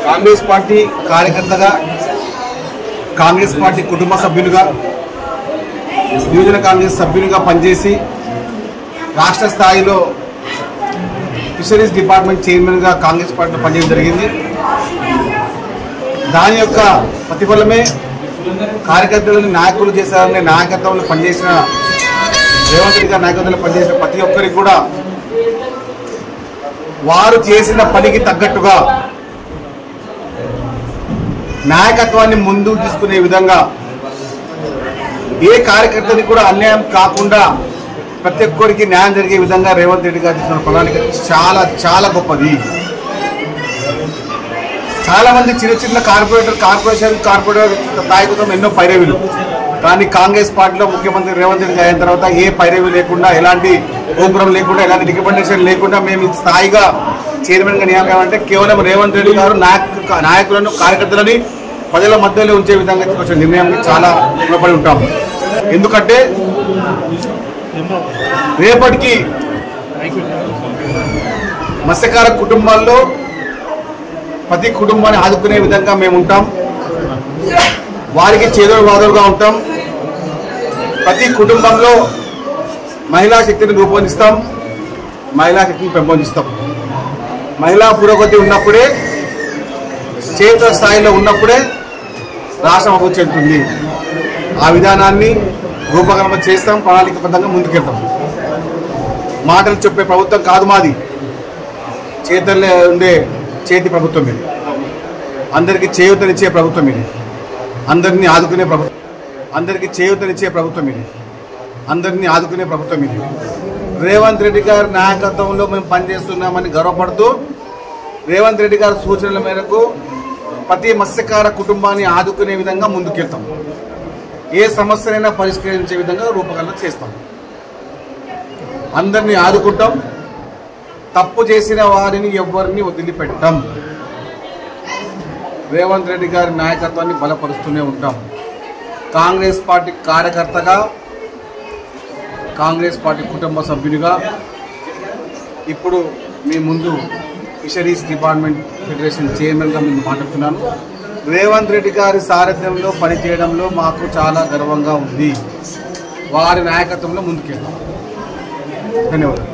Congress party కార్యకర్తగా, Congress party కుటుంబ సభ్యులుగా, యువజన కాంగ్రెస్ సభ్యులుగా పనిచేసి రాష్ట్ర స్థాయిలో ఫిషరీస్ డిపార్ట్మెంట్ చైర్మన్గా కాంగ్రెస్ పార్టీలో పనిచేయడం జరిగింది. దాని యొక్క ప్రతిఫలమే కార్యకర్తలను నాయకులు చేశారనే నాయకత్వంలో పనిచేసిన రేవంత్ రెడ్డి గారి నాయకత్వంలో పనిచేసిన ప్రతి ఒక్కరికి కూడా వారు చేసిన పనికి తగ్గట్టుగా నాయకత్వాన్ని ముందుకు తీసుకునే విధంగా ఏ కార్యకర్తని కూడా అన్యాయం కాకుండా ప్రతి ఒక్కరికి న్యాయం జరిగే విధంగా రేవంత్ రెడ్డి గారు తీసుకున్న ప్రణాళిక చాలా చాలా గొప్పది. చాలా మంది చిన్న చిన్న కార్పొరేషన్ స్థాయి కోసం ఎన్నో పైరవీలు, కానీ కాంగ్రెస్ పార్టీలో ముఖ్యమంత్రి రేవంత్ రెడ్డి అయిన తర్వాత ఏ పైరవీ లేకుండా, ఎలాంటి గోపురం లేకుండా, ఎలాంటి రికమెండేషన్ లేకుండా మేము స్థాయిగా చైర్మన్గా నియామకం అంటే కేవలం రేవంత్ రెడ్డి గారు నాయకులను కార్యకర్తలని ప్రజల మధ్యలో ఉంచే విధంగా తీసుకొచ్చిన నిర్ణయానికి చాలా రుణపడి ఉంటాం. ఎందుకంటే రేపటికి మత్స్యకార కుటుంబాల్లో ప్రతి కుటుంబాన్ని ఆదుకునే విధంగా మేము ఉంటాం. వారికి చేదోడు వాదోడుగా ఉంటాం. ప్రతి కుటుంబంలో మహిళా శక్తిని రూపొందిస్తాం, మహిళా శక్తిని పెంపొందిస్తాం. మహిళా పురోగతి ఉన్నప్పుడే, క్షేత్ర స్థాయిలో ఉన్నప్పుడే రాష్ట్రం అభివృద్ధి చెందుతుంది. ఆ విధానాన్ని రూపకల్పన చేస్తాం, ప్రణాళికబద్ధంగా ముందుకెళ్తాం. మాటలు చెప్పే ప్రభుత్వం కాదు మాది, చేతల్లో ఉండే చేతి ప్రభుత్వం ఇది. అందరికీ చేయూతనిచ్చే ప్రభుత్వం ఇది. అందరినీ ఆదుకునే ప్రభుత్వం, అందరికీ చేయూతనిచ్చే ప్రభుత్వం ఇది. అందరినీ ఆదుకునే ప్రభుత్వం ఇది. రేవంత్ రెడ్డి గారి నాయకత్వంలో మేము పనిచేస్తున్నామని గర్వపడుతూ రేవంత్ రెడ్డి గారి సూచనల మేరకు ప్రతి మత్స్యకార కుటుంబాన్ని ఆదుకునే విధంగా ముందుకెళ్తాం. ఏ సమస్యనైనా పరిష్కరించే విధంగా రూపకల్పన చేస్తాం. అందరినీ ఆదుకుంటాం. తప్పు చేసిన వారిని ఎవరిని వదిలిపెట్టాం. రేవంత్ రెడ్డి గారి నాయకత్వాన్ని బలపరుస్తూనే ఉంటాం. కాంగ్రెస్ పార్టీ కార్యకర్తగా, కాంగ్రెస్ పార్టీ కుటుంబ సభ్యునిగా ఇప్పుడు మీ ముందు ఫిషరీస్ డిపార్ట్మెంట్ ఫెడరేషన్ చైర్మన్గా ముందు మాట్లాడుతున్నాను. రేవంత్ రెడ్డి గారి సారథ్యంలో పనిచేయడంలో మాకు చాలా గర్వంగా ఉంది. వారి నాయకత్వంలో ముందుకెళ్తాం. ధన్యవాదాలు.